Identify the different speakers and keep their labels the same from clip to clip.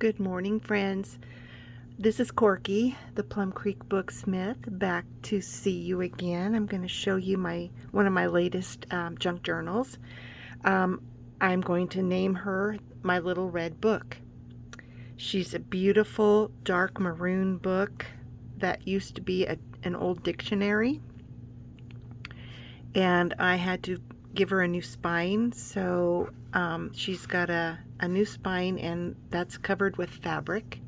Speaker 1: Good morning, friends. This is Corky, the Plum Creek Booksmith, back to see you again. I'm going to show you one of my latest junk journals. I'm going to name her My Little Red Book. She's a beautiful dark maroon book that used to be an old dictionary, and I had to give her a new spine, so she's got a new spine, and that's covered with fabric,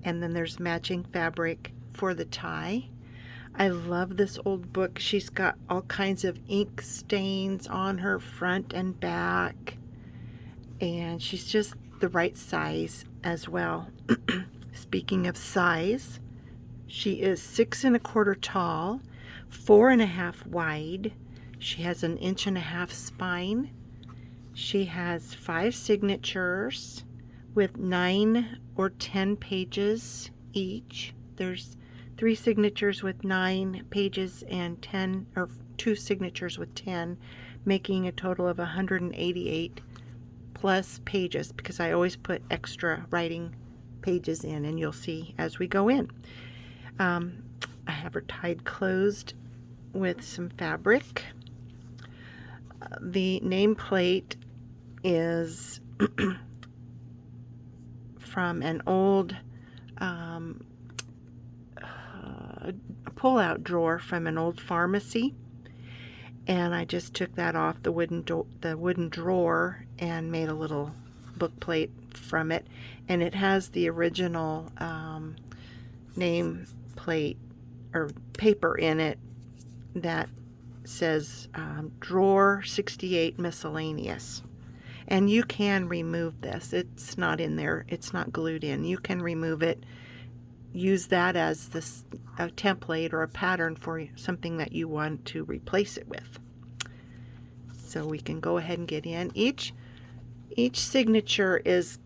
Speaker 1: and then there's matching fabric for the tie. I love this old book. She's got all kinds of ink stains on her front and back, and she's just the right size as well. Speaking of size, she is 6 1/4 tall, 4 1/2 wide. She has an 1.5 inch spine. She has 5 signatures with 9 or 10 pages each. There's 3 signatures with 9 pages and 10, or 2 signatures with 10, making a total of 188 plus pages, because I always put extra writing pages in, and you'll see as we go in. I have her tied closed with some fabric. The nameplate is from an old pull-out drawer from an old pharmacy, and I just took that off the wooden drawer and made a little book plate from it, and it has the original name plate or paper in it that says drawer 68 miscellaneous. And you can remove this. It's not in there, it's not glued in. You can remove it, use that as a template or a pattern for something that you want to replace it with. So we can go ahead and get in. Each signature is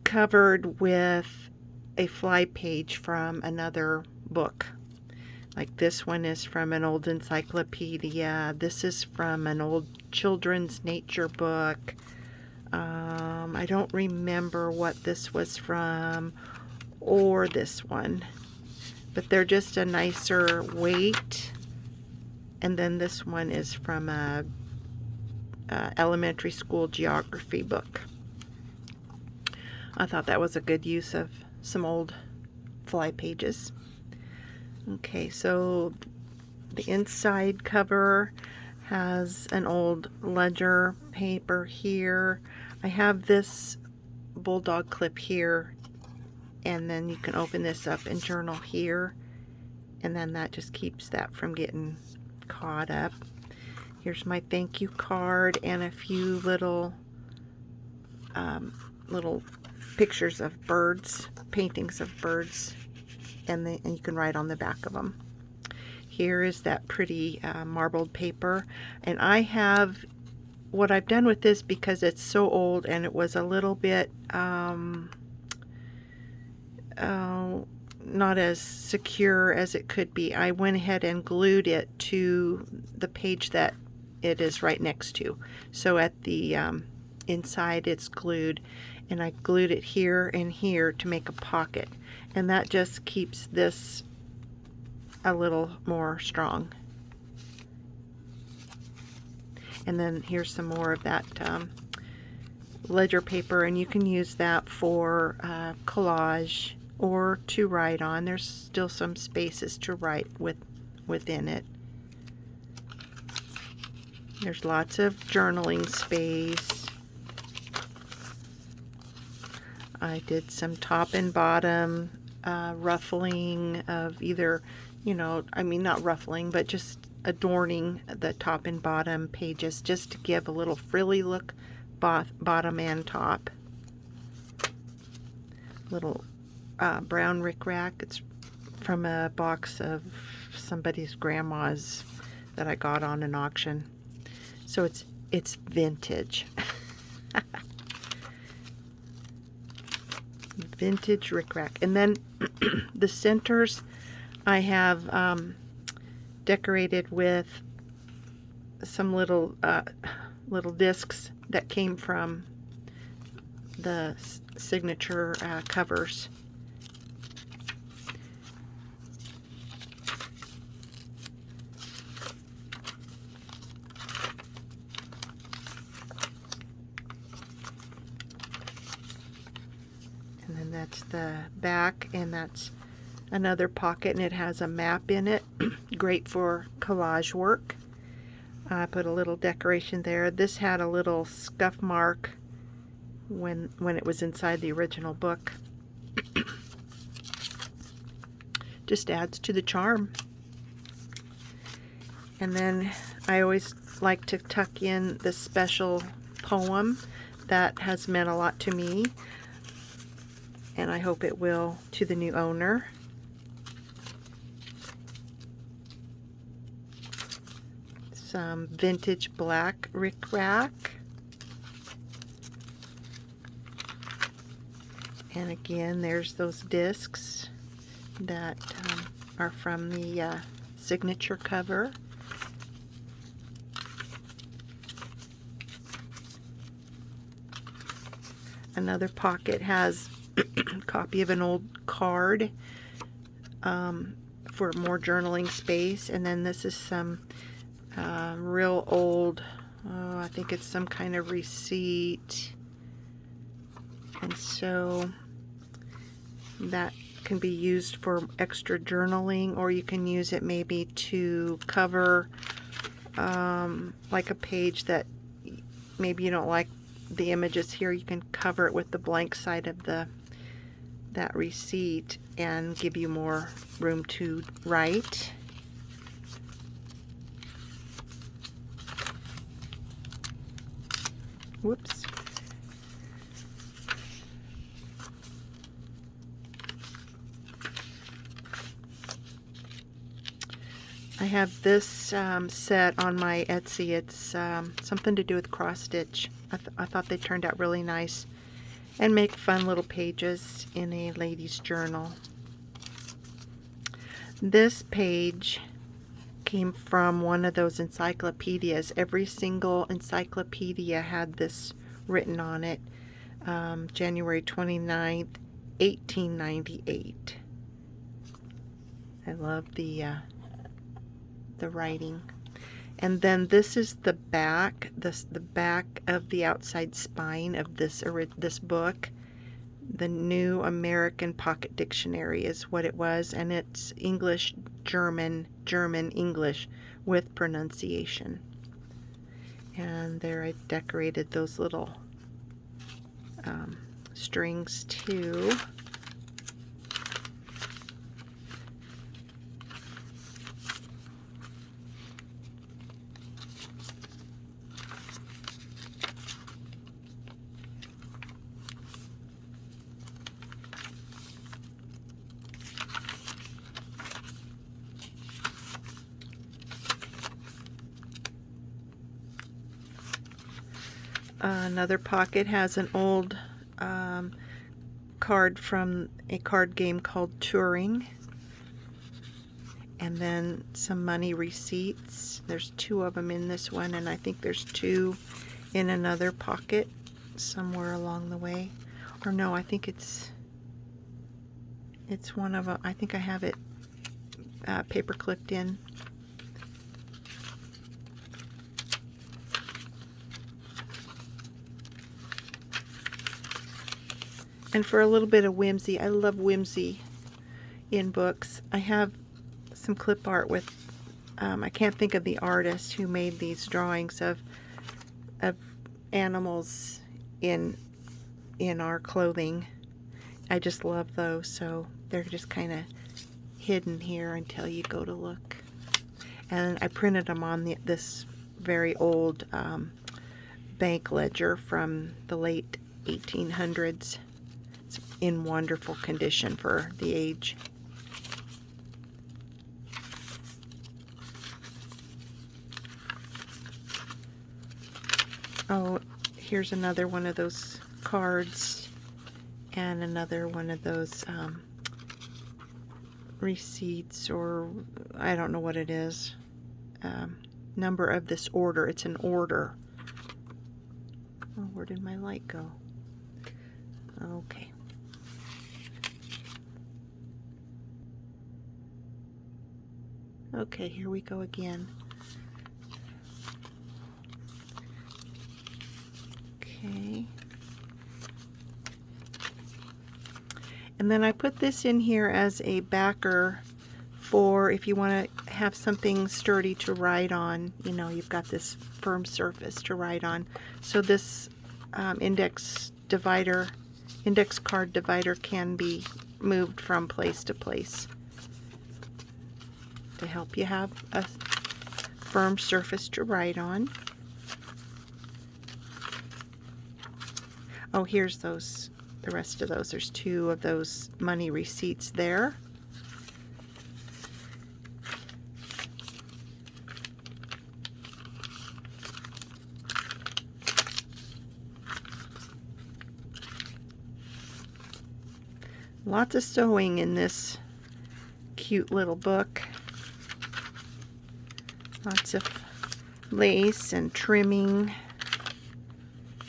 Speaker 1: covered with a fly page from another book. Like this one is from an old encyclopedia. This is from an old children's nature book. I don't remember what this was from, or this one, but they're just a nicer weight. And then this one is from a elementary school geography book. I thought that was a good use of some old fly pages. Okay, so the inside cover has an old ledger paper here. I have this bulldog clip here, and then you can open this up and journal here, and then that just keeps that from getting caught up. Here's my thank you card and a few little pictures of birds, paintings of birds, and you can write on the back of them. Here is that pretty marbled paper, and I have, what I've done with this, because it's so old and it was a little bit not as secure as it could be, I went ahead and glued it to the page that it is right next to. So at the inside it's glued, and I glued it here and here to make a pocket, and that just keeps this a little more strong. And then here's some more of that ledger paper, and you can use that for collage or to write on. There's still some spaces to write within it. There's lots of journaling space. I did some top and bottom ruffling of either, I mean, not ruffling, but just adorning the top and bottom pages, just to give a little frilly look, bottom and top. Little brown rickrack. It's from a box of somebody's grandma's that I got on an auction. So it's vintage. Vintage rickrack. And then the centers I have decorated with some little discs that came from the signature covers. And then that's the back, and that's another pocket, and it has a map in it. Great for collage work. I put a little decoration there. This had a little scuff mark when it was inside the original book. Just adds to the charm. And then I always like to tuck in this special poem that has meant a lot to me, and I hope it will to the new owner. Some vintage black rickrack. And again, there's those discs that are from the signature cover. Another pocket has a copy of an old card for more journaling space. And then this is some real old, I think it's some kind of receipt. And so that can be used for extra journaling, or you can use it maybe to cover like a page that maybe you don't like the images here. You can cover it with the blank side of that receipt and give you more room to write. Whoops. I have this set on my Etsy. It's something to do with cross stitch. I thought they turned out really nice and make fun little pages in a lady's journal. This page came from one of those encyclopedias. Every single encyclopedia had this written on it. January 29th, 1898. I love the writing. And then this is the back, the back of the outside spine of this book. The New American Pocket Dictionary is what it was, and it's English, German, English with pronunciation. And there I decorated those little strings too. Another pocket has an old card from a card game called Turing, and then some money receipts. There's 2 of them in this one, and I think there's 2 in another pocket somewhere along the way. Or no, I think it's one of them. I think I have it paper clipped in. And for a little bit of whimsy, I love whimsy in books. I have some clip art with, I can't think of the artist who made these drawings of animals in our clothing. I just love those, so they're just kind of hidden here until you go to look. And I printed them on this very old bank ledger from the late 1800s. In wonderful condition for the age. Oh, here's another one of those cards, and another one of those receipts, or I don't know what it is. Number of this order. It's an order. Oh, where did my light go? Okay, here we go again. Okay. And then I put this in here as a backer for if you want to have something sturdy to write on. You know, you've got this firm surface to write on. So this index card divider can be moved from place to place to help you have a firm surface to write on. Oh, here's those, the rest of those. There's 2 of those money receipts there. Lots of sewing in this cute little book. Lots of lace and trimming.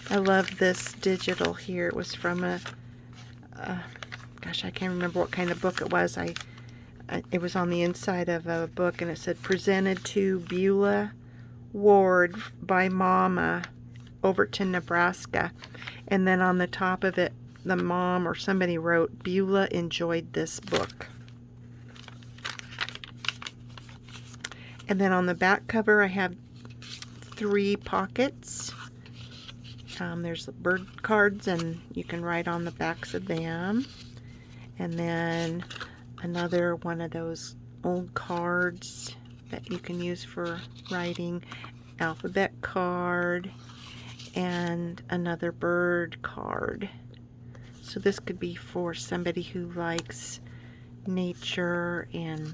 Speaker 1: I love this digital here. It was from a gosh, I can't remember what kind of book it was. It was on the inside of a book, and it said presented to Beulah Ward by Mama, Overton, Nebraska. And then on the top of it, the mom or somebody wrote, Beulah enjoyed this book. And then on the back cover, I have 3 pockets. There's the bird cards, and you can write on the backs of them. And then another one of those old cards that you can use for writing, alphabet card, and another bird card. So this could be for somebody who likes nature and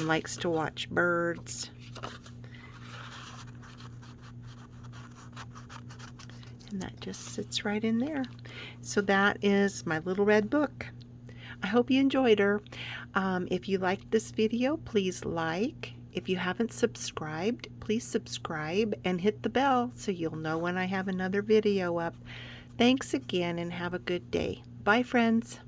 Speaker 1: likes to watch birds. And that just sits right in there. So that is my little red book. I hope you enjoyed her. If you liked this video, please like. If you haven't subscribed, please subscribe and hit the bell so you'll know when I have another video up. Thanks again and have a good day. Bye, friends.